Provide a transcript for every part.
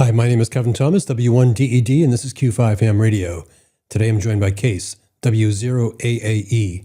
Hi, my name is Kevin Thomas, W1DED, and this is Q5 Ham Radio. Today I'm joined by Kees, W0AAE.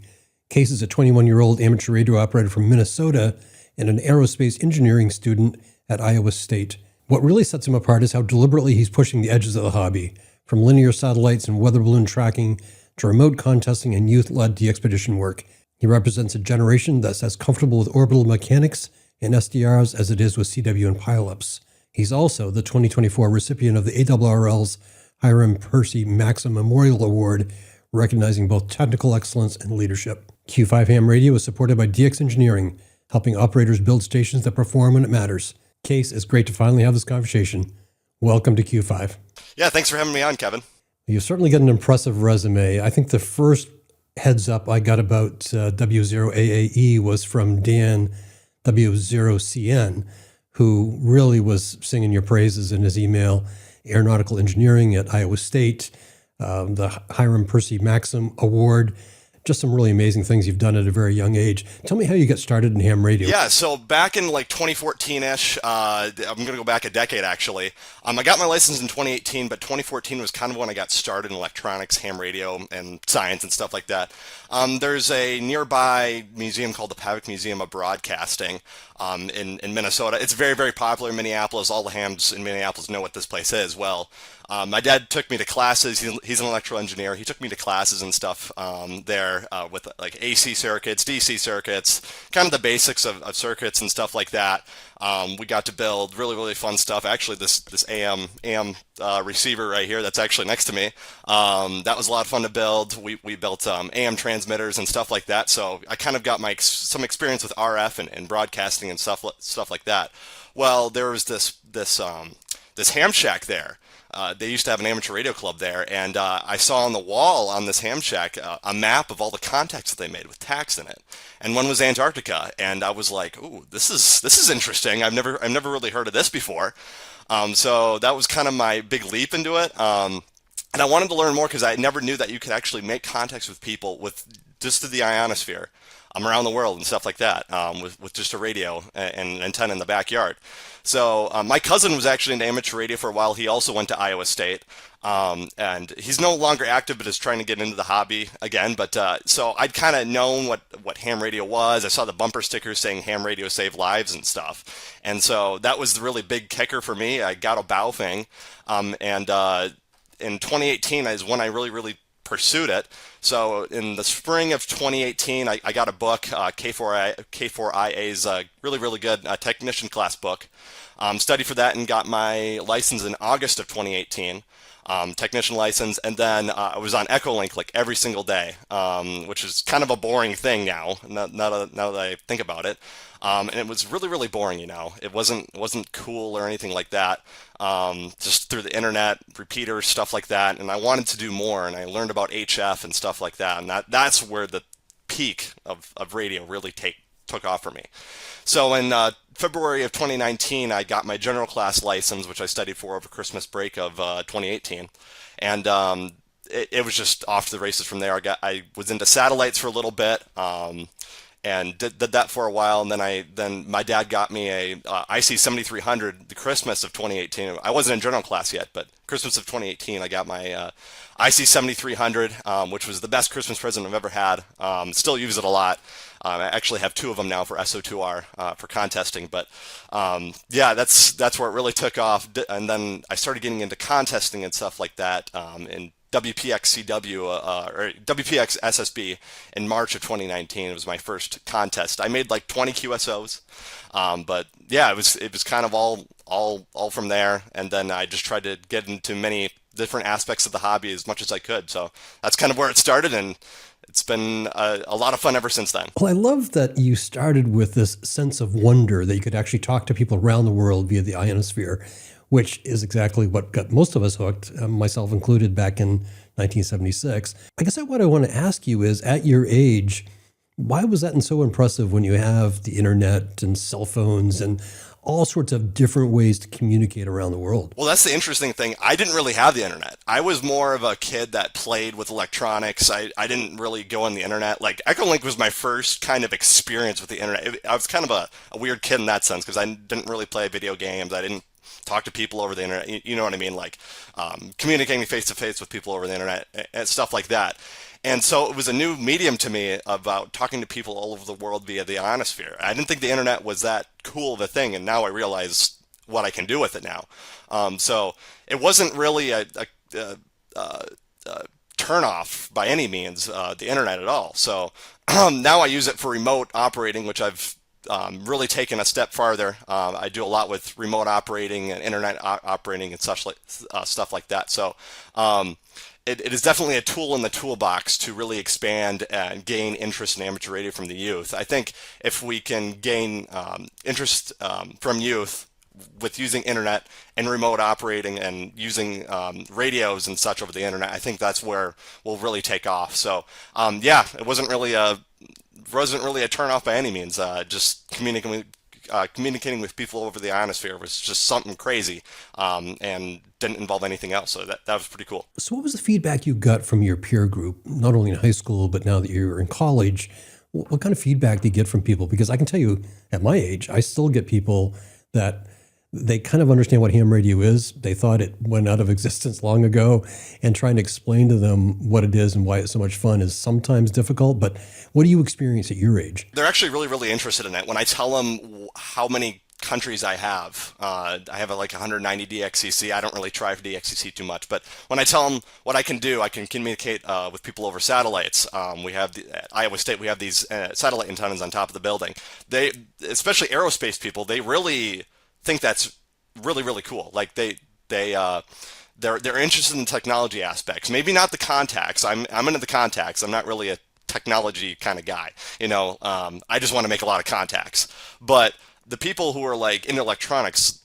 Kees is a 21-year-old amateur radio operator from Minnesota and an aerospace engineering student at Iowa State. What really sets him apart is how deliberately he's pushing the edges of the hobby, from linear satellites and weather balloon tracking to remote contesting and youth-led DXpedition work. He represents a generation that's as comfortable with orbital mechanics and SDRs as it is with CW and pileups. He's also the 2024 recipient of the ARRL's Hiram, Percy, Maxim Memorial Award, recognizing both technical excellence and leadership. Q5 Ham Radio is supported by DX Engineering, helping operators build stations that perform when it matters. Kees, it's great to finally have this conversation. Welcome to Q5. Yeah, thanks for having me on, Kevin. You've certainly got an impressive resume. I think the first heads up I got about W0AAE was from Dan W0CN, who really was singing your praises in his email. Aeronautical Engineering at Iowa State, the Hiram Percy Maxim Award. Just some really amazing things you've done at a very young age. Tell me how you got started in ham radio. Yeah, so back in like 2014-ish, I'm going to go back a decade actually. I got my license in 2018, but 2014 was kind of when I got started in electronics, ham radio, and science and stuff like that. There's a nearby museum called the Pavek Museum of Broadcasting in Minnesota. It's very, very popular in Minneapolis. All the hams in Minneapolis know what this place is. Well, my dad took me to classes. He's an electrical engineer. He took me to classes and stuff there with like AC circuits, DC circuits, kind of the basics of circuits and stuff like that. We got to build really, really fun stuff. Actually, this AM receiver right here that's actually next to me, that was a lot of fun to build. We built AM transmitters and stuff like that. So I kind of got some experience with RF and broadcasting and stuff like that. Well, there was this ham shack there. They used to have an amateur radio club there, and I saw on the wall on this ham shack a map of all the contacts that they made with tacks in it, and one was Antarctica, and I was like, "Ooh, this is interesting. I've never really heard of this before." So that was kind of my big leap into it, and I wanted to learn more because I never knew that you could actually make contacts with people with just through the ionosphere around the world and stuff like that, with just a radio and an antenna in the backyard. So my cousin was actually into amateur radio for a while. He also went to Iowa State, and he's no longer active, but is trying to get into the hobby again. But so I'd kind of known what ham radio was. I saw the bumper stickers saying ham radio save lives and stuff, and so that was the really big kicker for me. I got a bow thing, and in 2018 is when I really pursued it. So in the spring of 2018, I got a book, K4IA's really good technician class book. Studied for that and got my license in August of 2018, technician license, and then I was on Echolink like every single day, which is kind of a boring thing now that I think about it. And it was really boring, It wasn't cool or anything like that. Just through the internet, repeaters, stuff like that. And I wanted to do more, and I learned about HF and stuff like that. And that's where the peak of radio really took off for me. So in February of 2019, I got my general class license, which I studied for over Christmas break of 2018. And it was just off to the races from there. I was into satellites for a little bit. And did that for a while, and then my dad got me a IC 7300 the Christmas of 2018. I wasn't in general class yet, but Christmas of 2018 I got my IC 7300, which was the best Christmas present I've ever had. Still use it a lot. I actually have two of them now for SO2R for contesting, but yeah, that's where it really took off. And then I started getting into contesting and stuff like that in WPX-CW or WPX SSB in March of 2019. It was my first contest. I made like 20 QSOs, but yeah, it was kind of all from there. And then I just tried to get into many different aspects of the hobby as much as I could. So that's kind of where it started, and it's been a lot of fun ever since then. Well, I love that you started with this sense of wonder that you could actually talk to people around the world via the ionosphere, which is exactly what got most of us hooked, myself included, back in 1976. I guess what I want to ask you is, at your age, why was that so impressive when you have the internet and cell phones and all sorts of different ways to communicate around the world? Well, that's the interesting thing. I didn't really have the internet. I was more of a kid that played with electronics. I didn't really go on the internet. Like, Echolink was my first kind of experience with the internet. I was kind of a weird kid in that sense because I didn't really play video games. I didn't talk to people over the internet. You know what I mean? Like communicating face to face with people over the internet and stuff like that. And so it was a new medium to me about talking to people all over the world via the ionosphere. I didn't think the internet was that cool of a thing, and now I realize what I can do with it now. So it wasn't really a turn off by any means, the internet at all. So now I use it for remote operating, which I've really taken a step farther. I do a lot with remote operating and internet operating and such like stuff like that. So it is definitely a tool in the toolbox to really expand and gain interest in amateur radio from the youth. I think if we can gain interest from youth with using internet and remote operating and using radios and such over the internet, I think that's where we'll really take off. So yeah, it wasn't really a turn off by any means. Just communicating with people over the ionosphere was just something crazy, and didn't involve anything else. So that was pretty cool. So what was the feedback you got from your peer group, not only in high school, but now that you're in college? What kind of feedback do you get from people? Because I can tell you, at my age, I still get people that they kind of understand what ham radio is. They thought it went out of existence long ago, and trying to explain to them what it is and why it's so much fun is sometimes difficult. But what do you experience at your age? They're actually really, really interested in it. When I tell them how many countries I have like 190 DXCC. I don't really try for DXCC too much, but when I tell them what I can do, I can communicate with people over satellites. We have at Iowa State, we have these satellite antennas on top of the building. They, especially aerospace people, they really think that's really, really cool. Like they're interested in the technology aspects. Maybe not the contacts. I'm into the contacts. I'm not really a technology kind of guy. I just want to make a lot of contacts. But the people who are like in electronics,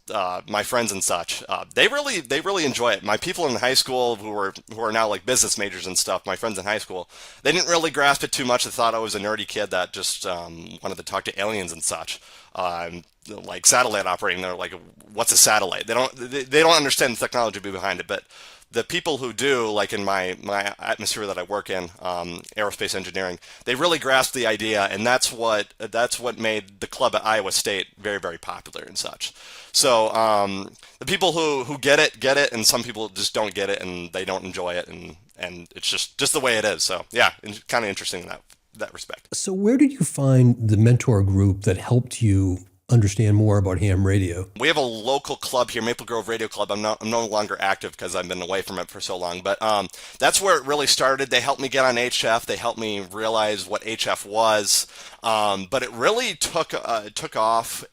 my friends and such, they really enjoy it. My people in high school who are now like business majors and stuff, my friends in high school, they didn't really grasp it too much. They thought I was a nerdy kid that just wanted to talk to aliens and such. Like satellite operating, they're like, what's a satellite? They don't understand the technology behind it. But the people who do, like in my atmosphere that I work in, aerospace engineering, they really grasp the idea, and that's what made the club at Iowa State very, very popular and such. So the people who get it, and some people just don't get it and they don't enjoy it, and it's just the way it is. So yeah, kind of interesting in that respect. So where did you find the mentor group that helped you understand more about ham radio? We have a local club here, Maple Grove Radio Club. I'm no longer active because I've been away from it for so long, but that's where it really started. They helped me get on HF. They helped me realize what HF was, but it really took off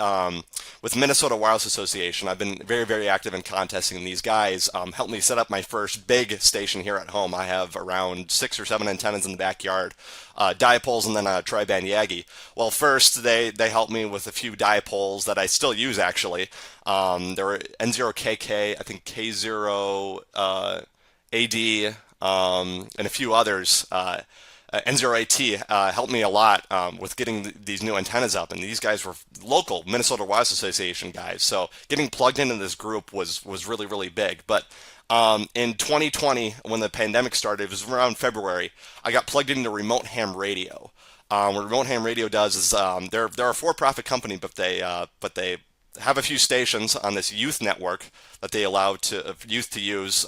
with Minnesota Wireless Association. I've been very, very active in contesting. These guys helped me set up my first big station here at home. I have around 6 or 7 antennas in the backyard, dipoles, and then a tri-band Yagi. Well, first they helped me with a few dipoles that I still use actually. There were N0KK, I think K0AD, and a few others. N0AT helped me a lot with getting these new antennas up, and these guys were local Minnesota Wireless Association guys. So getting plugged into this group was really, really big. But in 2020, when the pandemic started, it was around February, I got plugged into Remote Ham Radio. What Remote Ham Radio does is they're a for-profit company, but they have a few stations on this youth network that they allow youth to use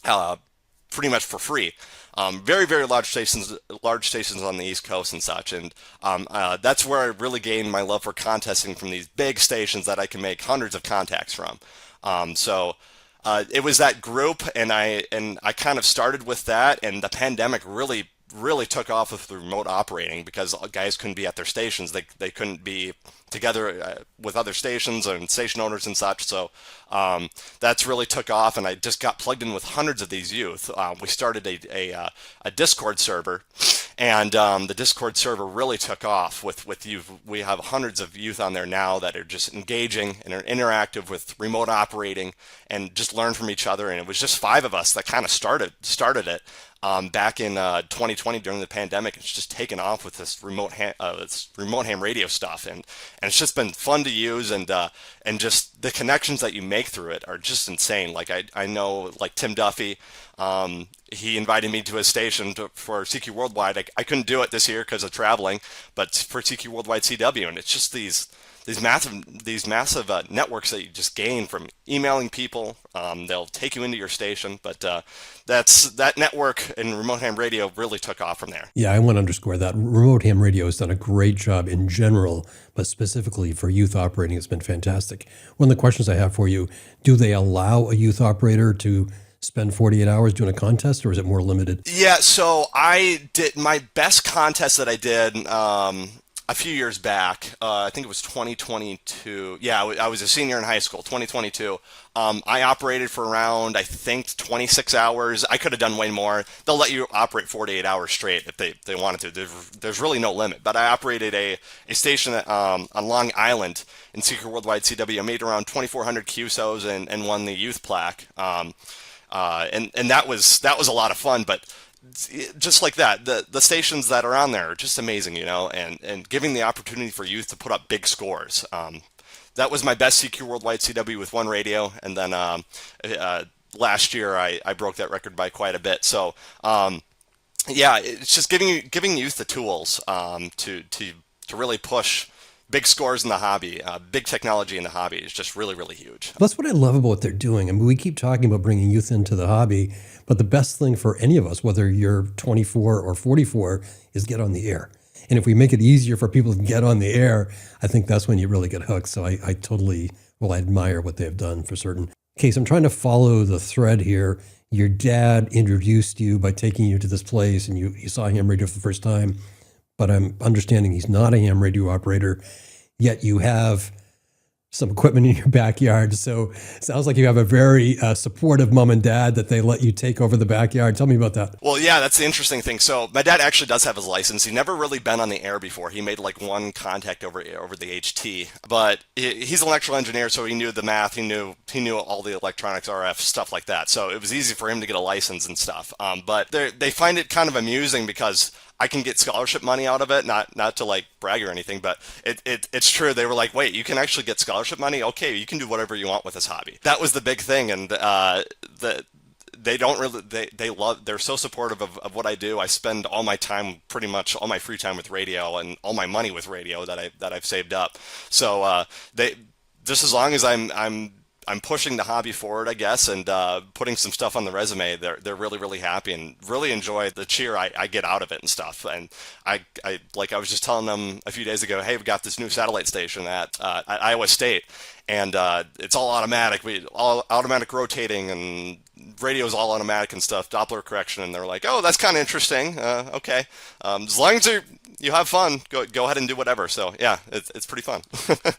pretty much for free. Very, very large stations on the East Coast and such, and that's where I really gained my love for contesting, from these big stations that I can make hundreds of contacts from. So it was that group, and I kind of started with that, and the pandemic really took off with the remote operating because guys couldn't be at their stations. They couldn't be together with other stations and station owners and such. So that's really took off, and I just got plugged in with hundreds of these youth. We started a Discord server, and the Discord server really took off with youth. We have hundreds of youth on there now that are just engaging and are interactive with remote operating and just learn from each other. And it was just 5 of us that kind of started it. Back in 2020 during the pandemic. It's just taken off with this remote ham radio stuff, and it's just been fun to use, and just the connections that you make through it are just insane. Like I know like Tim Duffy, he invited me to his station for CQ Worldwide. I couldn't do it this year because of traveling, but for CQ Worldwide CW, and it's just these massive networks that you just gain from emailing people. They'll take you into your station, but that network and remote ham radio really took off from there. Yeah, I want to underscore that. Remote ham radio has done a great job in general, but specifically for youth operating, it's been fantastic. One of the questions I have for you, do they allow a youth operator to spend 48 hours doing a contest, or is it more limited? Yeah, so I did my best contest that I did a few years back. I think it was 2022. Yeah, I was a senior in high school, 2022. I operated for around, I think, 26 hours. I could have done way more. They'll let you operate 48 hours straight if they wanted to. There's really no limit. But I operated a station on Long Island in Secret Worldwide CW. I made around 2,400 QSOs and won the youth plaque. And that was a lot of fun. But just like that, the stations that are on there are just amazing, and giving the opportunity for youth to put up big scores. That was my best CQ Worldwide CW with one radio, and then last year I broke that record by quite a bit. So yeah, it's just giving youth the tools to really push big scores in the hobby. Big technology in the hobby is just really, really huge. That's what I love about what they're doing. I mean, we keep talking about bringing youth into the hobby, but the best thing for any of us, whether you're 24 or 44, is get on the air. And if we make it easier for people to get on the air, I think that's when you really get hooked. So I totally will admire what they've done for certain. Kees, I'm trying to follow the thread here. Your dad introduced you by taking you to this place, and you saw ham radio for the first time. But I'm understanding he's not a ham radio operator, yet you have some equipment in your backyard. So it sounds like you have a very supportive mom and dad that they let you take over the backyard. Tell me about that. Well, yeah, that's the interesting thing. So my dad actually does have his license. He never really been on the air before. He made like one contact over the HT, but he's an electrical engineer, so he knew the math. He knew all the electronics, RF stuff like that. So it was easy for him to get a license and stuff. But they find it kind of amusing because I can get scholarship money out of it, not to like brag or anything, but it's true. They were like, wait, you can actually get scholarship money? Okay, you can do whatever you want with this hobby. That was the big thing, and they're so supportive of what I do. I spend all my time, pretty much all my free time with radio and all my money with radio that I've saved up. So they just as long as I'm pushing the hobby forward, I guess, and putting some stuff on the resume, they're really, really happy and really enjoy the cheer I get out of it and stuff. And I was just telling them a few days ago, hey, we've got this new satellite station at Iowa State, and it's all automatic. All automatic rotating, and radio's all automatic and stuff, Doppler correction. And they're like, oh, that's kind of interesting. Okay, as long as you have fun, go ahead and do whatever. So yeah, it's pretty fun.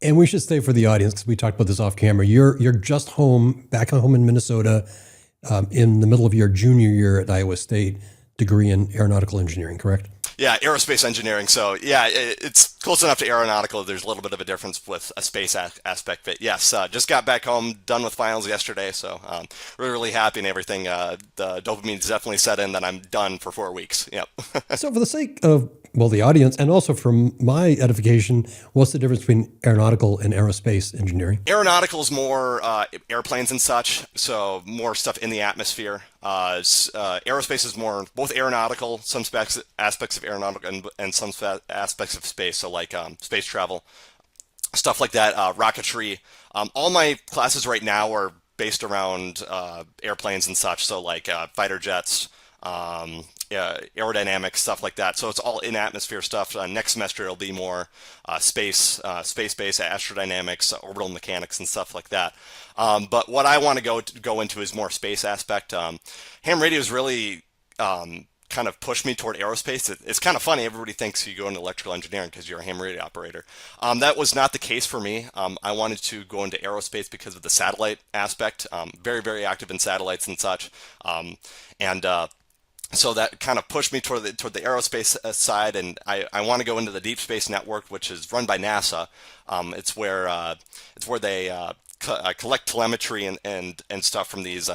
And we should say for the audience, because we talked about this off camera, you're just back home in Minnesota, in the middle of your junior year at Iowa State, degree in aeronautical engineering, correct? Yeah, aerospace engineering. So yeah, it's close enough to aeronautical. There's a little bit of a difference with a space aspect. But yes, just got back home, done with finals yesterday. So really, really happy and everything. The dopamine's definitely set in that I'm done for 4 weeks. Yep. So for the sake of, the audience, and also from my edification, what's the difference between aeronautical and aerospace engineering? Aeronautical is more airplanes and such, so more stuff in the atmosphere. Aerospace is more both aeronautical, some aspects of aeronautical, and some aspects of space, so like space travel, stuff like that, rocketry. All my classes right now are based around airplanes and such, so like fighter jets, aerodynamics, stuff like that. So it's all in atmosphere stuff. Next semester it'll be more space-based astrodynamics, orbital mechanics, and stuff like that. But what I want to go into is more space aspect. Ham radio is really kind of pushed me toward aerospace. It's kind of funny. Everybody thinks you go into electrical engineering because you're a ham radio operator. That was not the case for me. I wanted to go into aerospace because of the satellite aspect. Very, very active in satellites and such. So that kind of pushed me toward the aerospace side, and I want to go into the deep space network, which is run by NASA. It's where they collect telemetry and stuff from these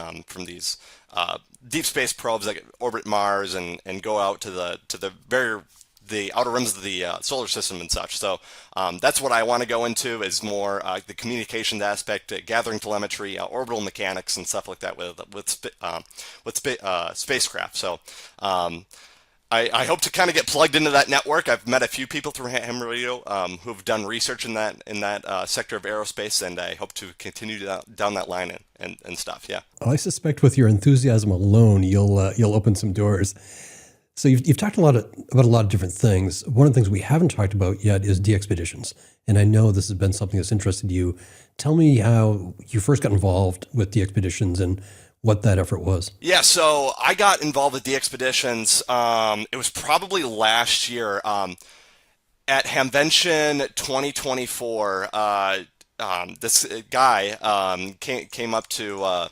deep space probes that orbit Mars and go out to the very the outer rims of the solar system and such. So that's what I want to go into, is more the communications aspect, gathering telemetry, orbital mechanics, and stuff like that with spacecraft. So I hope to kind of get plugged into that network. I've met a few people through ham radio who've done research in that sector of aerospace, and I hope to continue down that line and stuff. Yeah. I suspect with your enthusiasm alone, you'll open some doors. So you've talked about a lot of different things. One of the things we haven't talked about yet is DXpeditions, and I know this has been something that's interested you. Tell me how you first got involved with DXpeditions and what that effort was. Yeah, so I got involved with DXpeditions. It was probably last year at Hamvention 2024. This guy came up to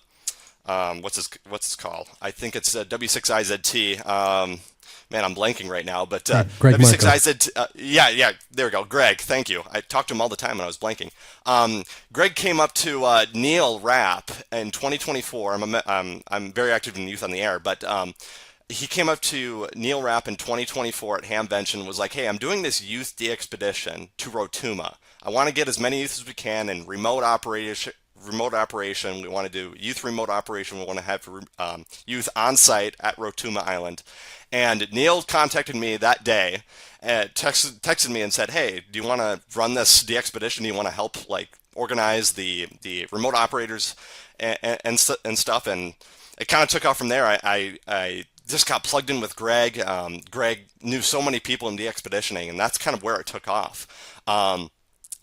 what's his call? I think it's W0AAE's. Man, I'm blanking right now, but Greg W0AAE's. Yeah, there we go. Greg, thank you. I talk to him all the time and I was blanking. Greg came up to Neil Rapp in 2024. I'm very active in Youth on the Air, but he came up to Neil Rapp in 2024 at Hamvention and was like, "Hey, I'm doing this youth DXpedition to Rotuma. I want to get as many youth as we can in remote operation. We want to do youth remote operation. We want to have youth on site at Rotuma Island." And Neil contacted me that day, texted me and said, "Hey, do you want to run this DXpedition? Do you want to help like organize the remote operators and stuff?" And it kind of took off from there. I just got plugged in with Greg. Greg knew so many people in DXpeditioning, and that's kind of where it took off.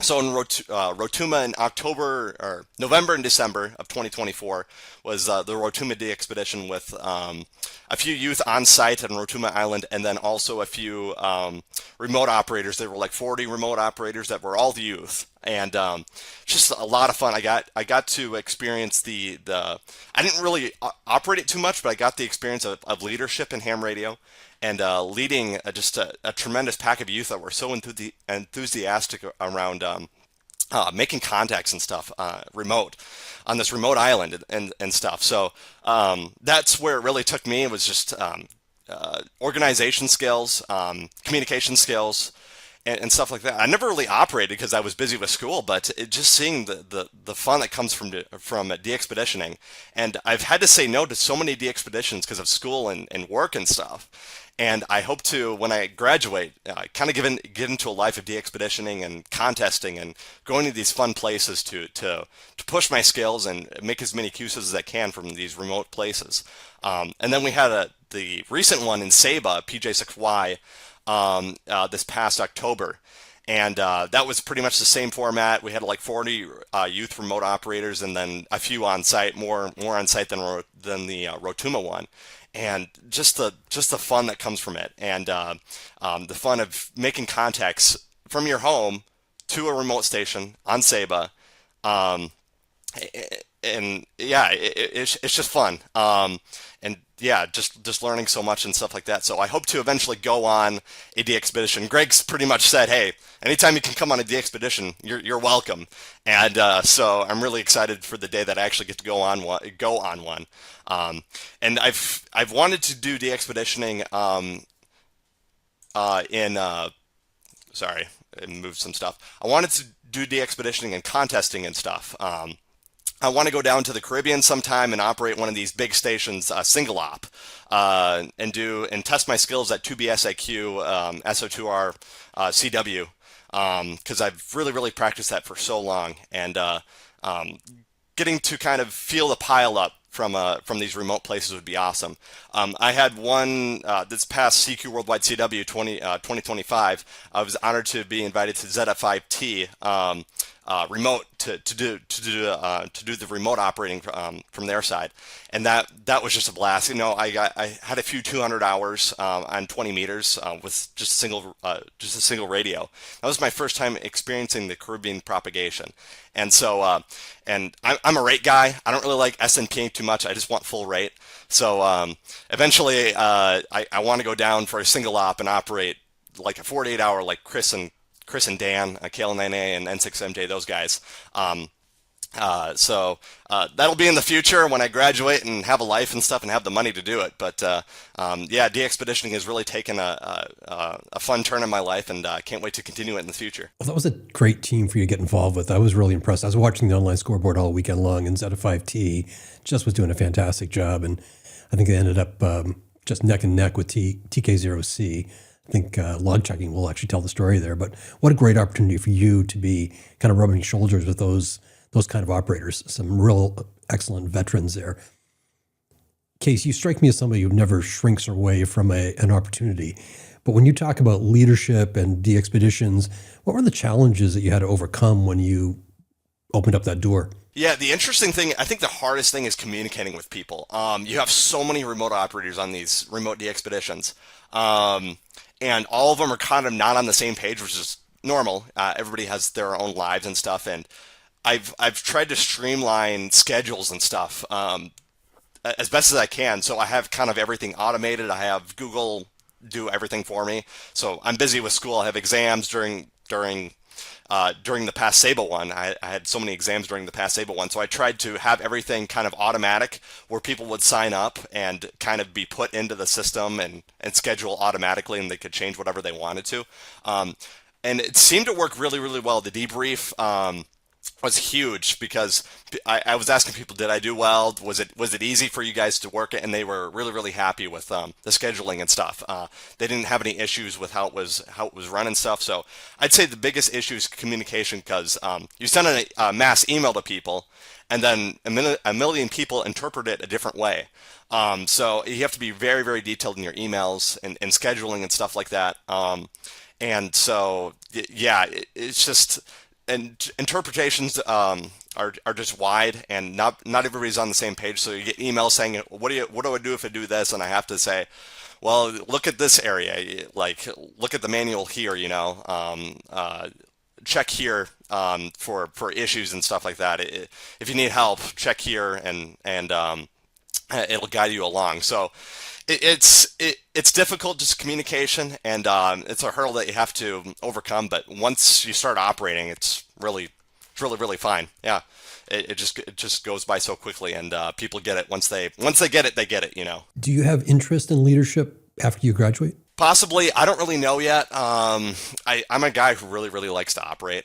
So in Rotuma in October or November and December of 2024 was the Rotuma DXpedition with a few youth on site on Rotuma Island, and then also a few remote operators. There were like 40 remote operators that were all the youth, and just a lot of fun. I got to experience the I didn't really operate it too much, but I got the experience of leadership in ham radio. And leading just a tremendous pack of youth that were so enthusiastic around making contacts and stuff remote on this remote island and stuff. So that's where it really took me. It was just organization skills, communication skills, and stuff like that. I never really operated because I was busy with school, but just seeing the fun that comes from DXpeditioning. And I've had to say no to so many DXpeditions because of school and work and stuff. And I hope to, when I graduate, kind of get into a life of DXpeditioning and contesting and going to these fun places to push my skills and make as many QSs as I can from these remote places. And then we had the recent one in Saba, PJ6Y, this past October. And that was pretty much the same format. We had like 40 youth remote operators and then a few on site, more on site than the Rotuma one. And just the fun that comes from it, and the fun of making contacts from your home to a remote station on Saba, and yeah, it's just fun, and yeah, just learning so much and stuff like that. So I hope to eventually go on a DXpedition. Greg's pretty much said, "Hey, anytime you can come on a DXpedition, you're welcome." And so I'm really excited for the day that I actually get to go on one. And I've wanted to do DXpeditioning sorry, I moved some stuff. I wanted to do DXpeditioning and contesting and stuff. I want to go down to the Caribbean sometime and operate one of these big stations, single op, and test my skills at 2BSIQ, SO2R, CW, because I've really practiced that for so long, and getting to kind of feel the pile up from these remote places would be awesome. I had one this past CQ Worldwide CW 2025. I was honored to be invited to ZF5T remote to do the remote operating from their side, and that was just a blast. You know, I had a few 200 hours on 20 meters with just a single radio. That was my first time experiencing the Caribbean propagation, and so and I'm a rate guy. I don't really like SNPing too much. I just want full rate. So eventually I want to go down for a single op and operate like a 48-hour like Chris and Dan, KL9A and N6MJ, those guys. That'll be in the future when I graduate and have a life and stuff and have the money to do it. But yeah, DXpeditioning has really taken a fun turn in my life, and I can't wait to continue it in the future. Well, that was a great team for you to get involved with. I was really impressed. I was watching the online scoreboard all weekend long, and Zeta5T just was doing a fantastic job. And I think they ended up just neck and neck with TK0C. I think log checking will actually tell the story there. But what a great opportunity for you to be kind of rubbing shoulders with those kind of operators, some real excellent veterans there. Kees, you strike me as somebody who never shrinks away from an opportunity. But when you talk about leadership and DXpeditions, what were the challenges that you had to overcome when you opened up that door? Yeah, the interesting thing, I think the hardest thing is communicating with people. You have so many remote operators on these remote DXpeditions, and all of them are kind of not on the same page, which is normal. Everybody has their own lives and stuff, and I've tried to streamline schedules and stuff as best as I can. So I have kind of everything automated. I have Google do everything for me. So I'm busy with school. I have exams during the past Saba one. I had so many exams during the past Saba one. So I tried to have everything kind of automatic where people would sign up and kind of be put into the system and schedule automatically, and they could change whatever they wanted to. And it seemed to work really, really well. The debrief was huge because I was asking people, did I do well? Was it easy for you guys to work it? And they were really, really happy with the scheduling and stuff. They didn't have any issues with how it was run and stuff. So I'd say the biggest issue is communication, because you send a mass email to people, and then a million people interpret it a different way. So you have to be very, very detailed in your emails and scheduling and stuff like that. And so yeah, it's just. And interpretations are just wide, and not everybody's on the same page. So you get emails saying, what do I do if I do this? And I have to say, well, look at this area, like look at the manual here, check here for issues and stuff like that. If you need help, check here, and it'll guide you along. So it's difficult, just communication, and it's a hurdle that you have to overcome. But once you start operating, it's really fine. Yeah, it just goes by so quickly, and people get it once they get it, they get it. Do you have interest in leadership after you graduate? Possibly, I don't really know yet. I'm a guy who really likes to operate.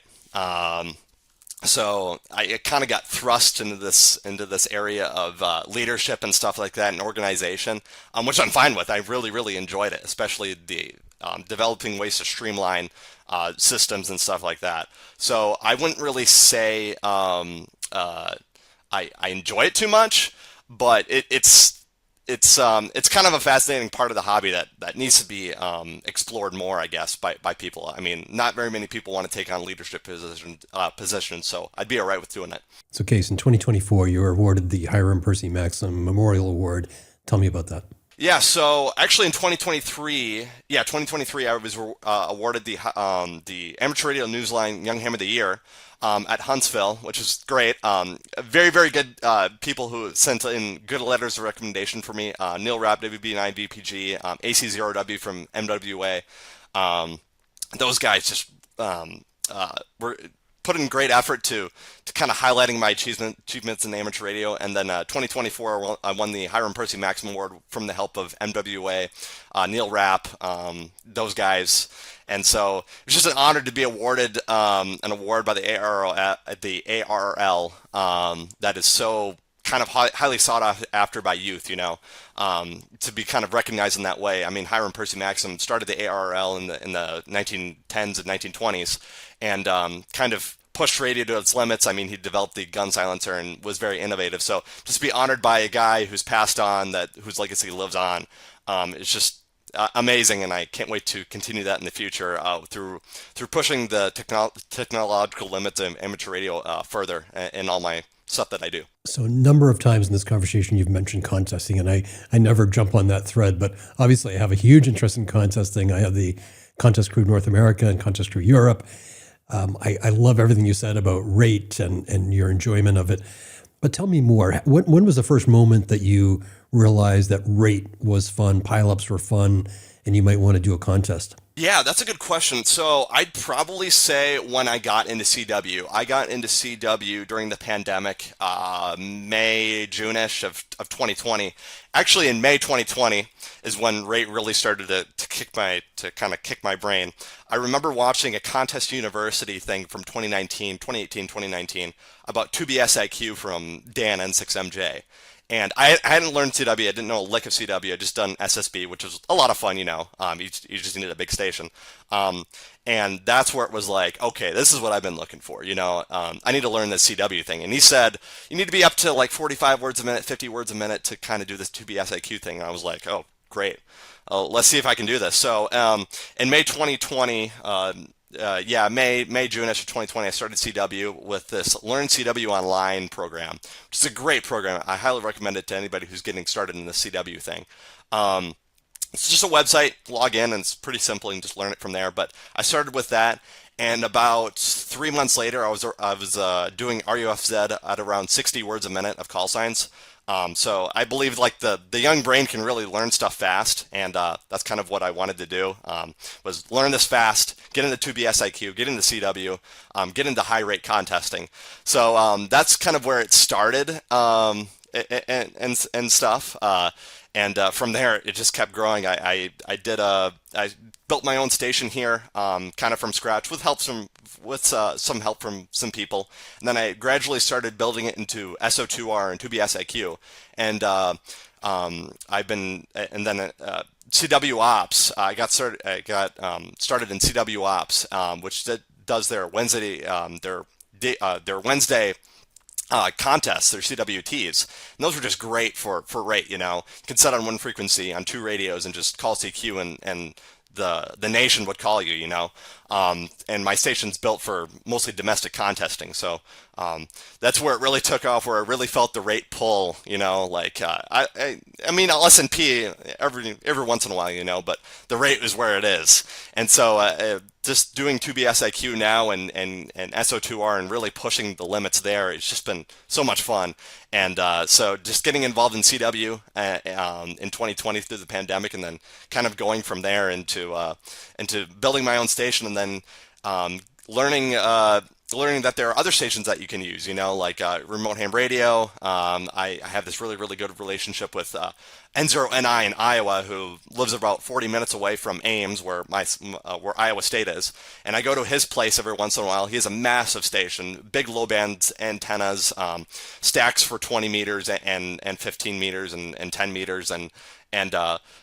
So I kind of got thrust into this area of leadership and stuff like that, and organization, which I'm fine with. I really enjoyed it, especially the developing ways to streamline systems and stuff like that. So I wouldn't really say I enjoy it too much, but it's kind of a fascinating part of the hobby that needs to be explored more, I guess, by people. I mean, not very many people want to take on leadership positions, so I'd be all right with doing it. So, Kees, in 2024, you were awarded the Hiram, Percy, Maxim Memorial Award. Tell me about that. Yeah, so actually in 2023, I was awarded the Amateur Radio Newsline Young Ham of the Year at Huntsville, which is great. Very good people who sent in good letters of recommendation for me. Neil Rapp, WB9 DPG, AC0W from NWA. Those guys just were put in great effort to kind of highlighting my achievements in amateur radio. And then 2024, I won the Hiram Percy Maxim Award from the help of MWA, Neil Rapp, those guys. And so it was just an honor to be awarded an award by the ARRL that is so kind of highly sought after by youth, to be kind of recognized in that way. I mean, Hiram Percy Maxim started the ARRL in the 1910s and 1920s, and kind of pushed radio to its limits. I mean, he developed the gun silencer and was very innovative. So just to be honored by a guy who's passed on, whose legacy lives on, it's just amazing, and I can't wait to continue that in the future through pushing the technological limits of amateur radio further in all my stuff that I do. So a number of times in this conversation you've mentioned contesting, and I never jump on that thread, but obviously I have a huge interest in contesting. I have the Contest Crew North America and Contest Crew Europe. I love everything you said about rate and your enjoyment of it. But tell me more. When was the first moment that you realized that rate was fun, pileups were fun, and you might want to do a contest? Yeah, that's a good question. So I'd probably say when I got into CW, I got into CW during the pandemic, May, June-ish of 2020. Actually, in May 2020 is when rate really started to kind of kick my brain. I remember watching a Contest University thing from 2018, 2019 about 2BSIQ from Dan N6MJ. And I hadn't learned CW. I didn't know a lick of CW. I just done SSB, which was a lot of fun, you know. You just needed a big station. And that's where it was like, okay, this is what I've been looking for, you know. I need to learn this CW thing. And he said, you need to be up to like 45 words a minute, 50 words a minute to kind of do this 2BSIQ thing. And I was like, oh, great. Let's see if I can do this. So in May 2020, June-ish of 2020, I started CW with this Learn CW Online program, which is a great program. I highly recommend it to anybody who's getting started in the CW thing. Um, it's just a website, log in, and it's pretty simple. You can just learn it from there. But I started with that, and about 3 months later, I was doing RUFZ at around 60 words a minute of call signs. So I believe like the young brain can really learn stuff fast, and that's kind of what I wanted to do. Was learn this fast, get into 2BSIQ, get into CW, get into high rate contesting. So that's kind of where it started, and stuff. And from there, it just kept growing. I built my own station here, kind of from scratch, with some help from some people. And then I gradually started building it into SO2R and 2BSIQ. And I've been, and then CW Ops. Started in CW Ops, which does their Wednesday, their Wednesday contests, their CWTs. And those were just great for rate, you know. You can set on one frequency on two radios and just call CQ, and the nation would call you, you know. And my station's built for mostly domestic contesting, so that's where it really took off, where I really felt the rate pull, you know. Like I mean, I'll S&P every once in a while, you know, but the rate is where it is. And so just doing 2BSIQ now, and SO2R, and really pushing the limits there, it's just been so much fun. And so just getting involved in CW in 2020 through the pandemic, and then kind of going from there into building my own station, and then learning that there are other stations that you can use, you know, like remote ham radio. I have this really good relationship with N0NI in Iowa, who lives about 40 minutes away from Ames, where where Iowa State is. And I go to his place every once in a while. He has a massive station, big low band antennas, stacks for 20 meters and 15 meters and 10 meters, and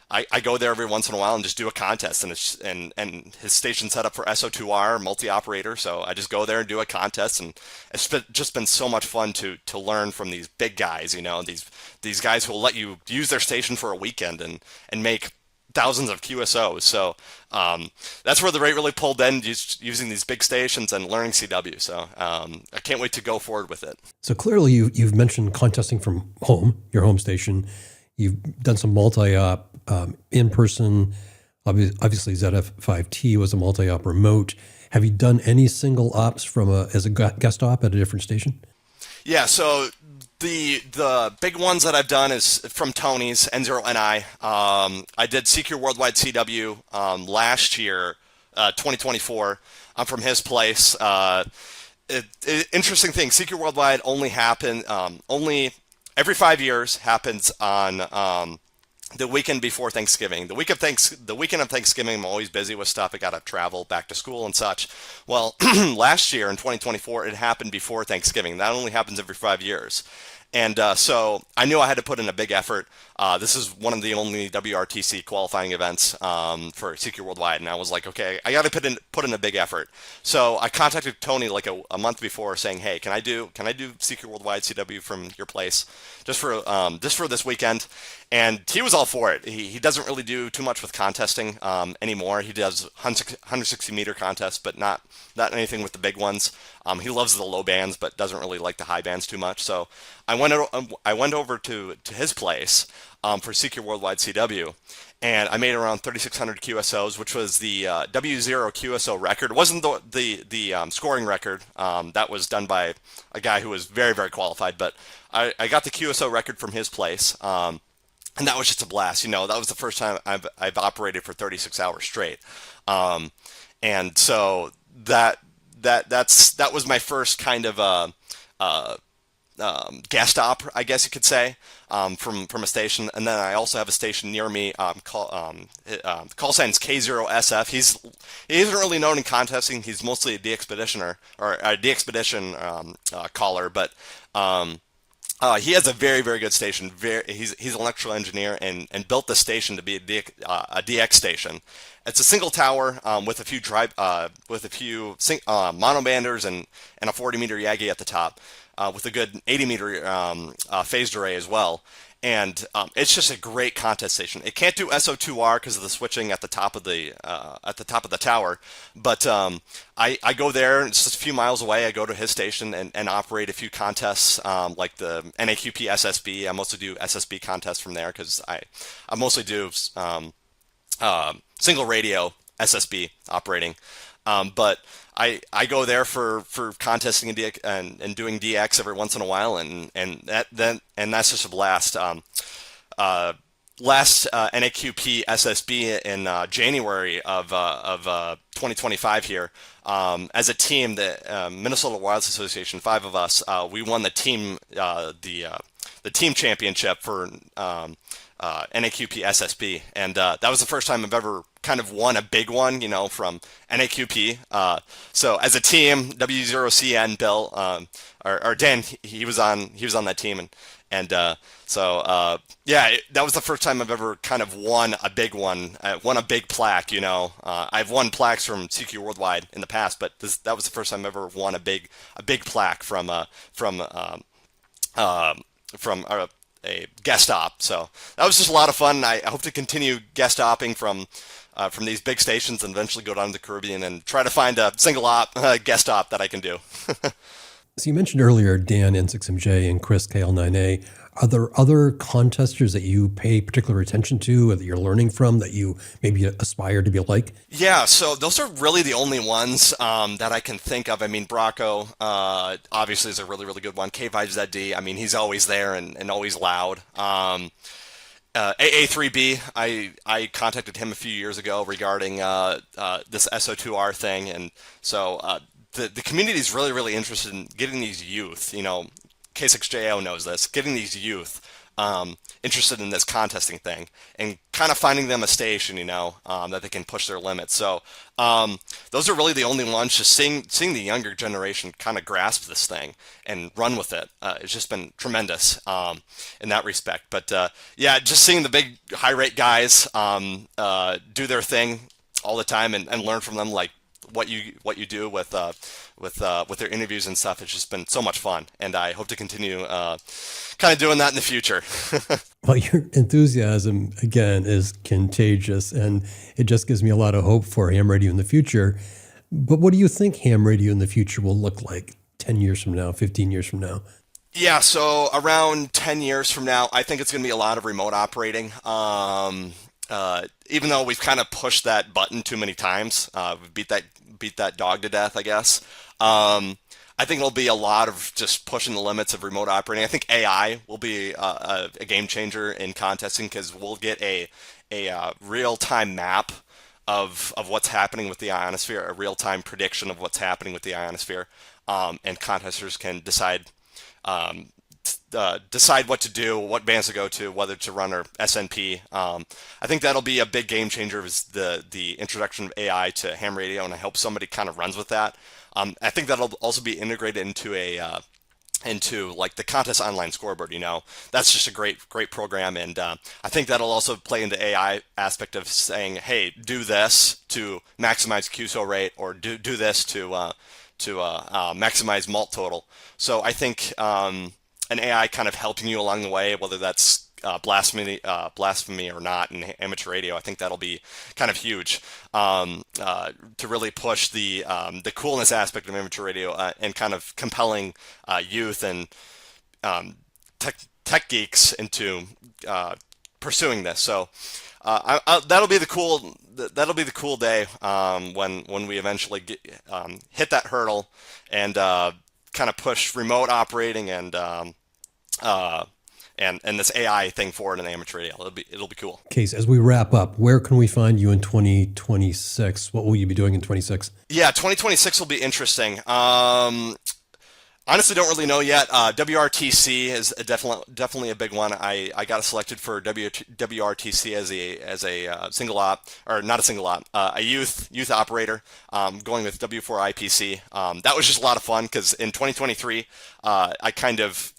I go there every once in a while and just do a contest, and his station's set up for SO2R multi-operator, so I just go there and do a contest, and it's just been so much fun to learn from these big guys, you know, these guys who will let you use their station for a weekend and make thousands of QSOs. So that's where the rate really pulled in, using these big stations and learning CW. So I can't wait to go forward with it. So clearly you've mentioned contesting from home, your home station. You've done some multi-op in-person. Obviously, ZF5T was a multi-op remote. Have you done any single ops as a guest op at a different station? Yeah, so the big ones that I've done is from Tony's N0NI. I did Secure Worldwide CW last year, 2024. I'm from his place. Interesting thing, Secure Worldwide only every 5 years, happens on the weekend before Thanksgiving. The weekend of Thanksgiving, I'm always busy with stuff. I got to travel back to school and such. Well, last year in 2024, it happened before Thanksgiving. That only happens every 5 years. And so I knew I had to put in a big effort. This is one of the only WRTC qualifying events for Secure Worldwide, and I was like, okay, I got to put in a big effort. So I contacted Tony like a month before, saying, hey, can I do Secure Worldwide CW from your place just for this weekend? And he was all for it. He doesn't really do too much with contesting anymore. He does 160 meter contests, but not anything with the big ones. He loves the low bands, but doesn't really like the high bands too much. So I went over to his place for Secure Worldwide CW, and I made around 3,600 QSOs, which was the W0 QSO record. It wasn't the scoring record. That was done by a guy who was very, very qualified, but I got the QSO record from his place. and that was just a blast. That was the first time I've operated for 36 hours straight, um, and so that was my first kind of uh, guest op, I guess you could say, from a station. And then I also have a station near me. The call sign's K0SF. He isn't really known in contesting. He's mostly a DXpeditioner or a DXpedition caller, but he has a very, very good station. He's an electrical engineer and built the station to be a DX station. It's a single tower with a few monobanders and a 40-meter Yagi at the top, with a good 80-meter phased array as well. And it's just a great contest station. It can't do SO2R because of the switching at the top of the tower, but I go there. It's just a few miles away. I go to his station and operate a few contests, like the NAQP SSB. I mostly do SSB contests from there because I mostly do single radio SSB operating. But I go there for contesting and doing DX every once in a while, and that's just a blast. Last NAQP SSB in January of 2025 here, as a team, the Minnesota Wilds Association, 5 of us, we won the team championship for NAQP SSB, and that was the first time I've ever kind of won a big one, from NAQP. So as a team, W0CN Bill, or Dan, he was on that team, that was the first time I've ever kind of won a big one, won a big plaque. I've won plaques from CQ Worldwide in the past, but that was the first time I've ever won a big plaque from a guest op. So that was just a lot of fun. I hope to continue guest opping from these big stations and eventually go down to the Caribbean and try to find a single op guest op that I can do. So you mentioned earlier Dan N6MJ and Chris KL9A. Are there other contesters that you pay particular attention to or that you're learning from that you maybe aspire to be like? Yeah, so those are really the only ones that I can think of. I mean, Bracco obviously is a really, really good one. K5ZD, I mean, he's always there and always loud. AA3B, I contacted him a few years ago regarding this SO2R thing, and so the community is really, really interested in getting these youth, K6JO knows this, getting these youth interested in this contesting thing and kind of finding them a station, that they can push their limits. So those are really the only ones. Just seeing the younger generation kind of grasp this thing and run with it. It's just been tremendous in that respect. But just seeing the big high rate guys do their thing all the time and learn from them, like what you do with their interviews and stuff. It's just been so much fun, and I hope to continue kind of doing that in the future. Well, your enthusiasm, again, is contagious, and it just gives me a lot of hope for ham radio in the future. But what do you think ham radio in the future will look like 10 years from now, 15 years from now? Yeah, so around 10 years from now, I think it's going to be a lot of remote operating. Even though we've kind of pushed that button too many times, we've beat that dog to death, I guess. I think it'll be a lot of just pushing the limits of remote operating. I think AI will be a game changer in contesting because we'll get a real-time map of what's happening with the ionosphere, a real-time prediction of what's happening with the ionosphere, and contesters can decide what to do, what bands to go to, whether to run or SNP. I think that'll be a big game changer, is the introduction of AI to ham radio, and I hope somebody kind of runs with that. I think that'll also be integrated into like the contest online scoreboard. That's just a great program, and I think that'll also play into AI aspect of saying, hey, do this to maximize QSO rate, or do this to maximize malt total. So I think an AI kind of helping you along the way, whether that's blasphemy or not in amateur radio, I think that'll be kind of huge to really push the coolness aspect of amateur radio and kind of compelling youth and tech geeks into pursuing this. So that'll be the cool day when we eventually hit that hurdle and kind of push remote operating and and this AI thing forward in amateur radio. It'll be cool. Kees, as we wrap up, where can we find you in 2026? What will you be doing in 26? Yeah, 2026 will be interesting. Honestly, don't really know yet. WRTC is definitely a big one. I got selected for WRTC as a single op, or not a single op, a youth operator, going with W0AAE's. That was just a lot of fun because in 2023, I kind of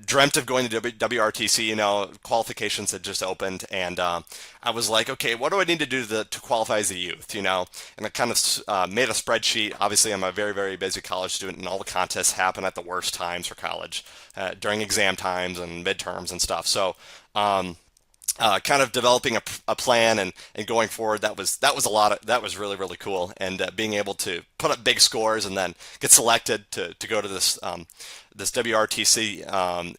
dreamt of going to WRTC. Qualifications had just opened, and I was like, okay, what do I need to do to qualify as a youth, And I kind of made a spreadsheet. Obviously, I'm a very, very busy college student, and all the contests happen at the worst times for college, during exam times and midterms and stuff. So, kind of developing a plan and going forward, that was that was really, really cool. And being able to put up big scores and then get selected to go to this WRTC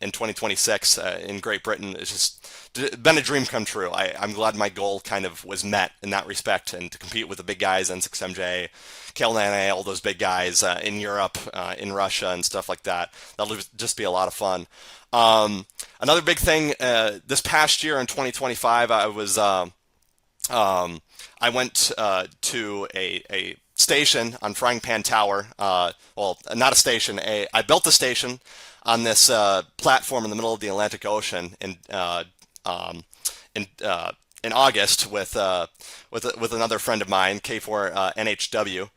in 2026 in Great Britain is just been a dream come true. I'm glad my goal kind of was met in that respect, and to compete with the big guys, N6MJ, KLNA, all those big guys in Europe, in Russia, and stuff like that. That'll just be a lot of fun. Another big thing this past year in 2025, I went to a station on Frying Pan Tower. Well, not a station. I built a station on this platform in the middle of the Atlantic Ocean in August with another friend of mine, K4NHW.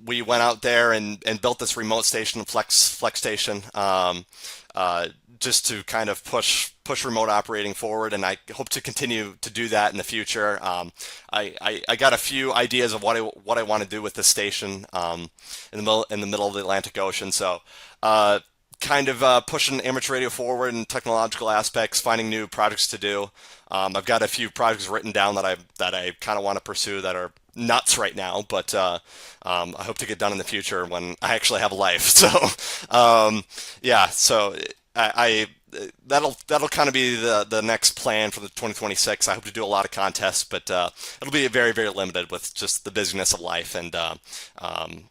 We went out there and built this remote station, flex station, just to kind of push remote operating forward, and I hope to continue to do that in the future. I got a few ideas of what I want to do with this station in the middle of the Atlantic Ocean. So kind of pushing amateur radio forward in technological aspects, finding new projects to do. I've got a few projects written down that I kind of want to pursue that are nuts right now, but I hope to get done in the future when I actually have a life. So yeah, so that'll kind of be the next plan for the 2026. I hope to do a lot of contests, but it'll be very, very limited with just the busyness of life and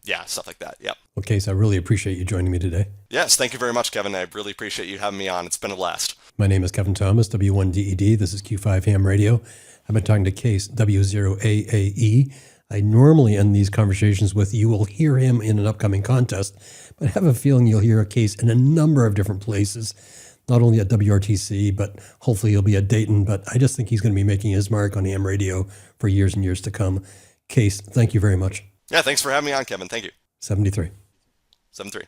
yeah, stuff like that. Yep. Okay, so I really appreciate you joining me today. Yes, thank you very much, Kevin. I really appreciate you having me on. It's been a blast. My name is Kevin Thomas, W0AAE. This is Q5 Ham Radio. I've been talking to Kees, W0AAE. I normally end these conversations with, you will hear him in an upcoming contest, but I have a feeling you'll hear a Kees in a number of different places, not only at WRTC, but hopefully he'll be at Dayton. But I just think he's going to be making his mark on ham radio for years and years to come. Kees, thank you very much. Yeah, thanks for having me on, Kevin. Thank you. 73. 73.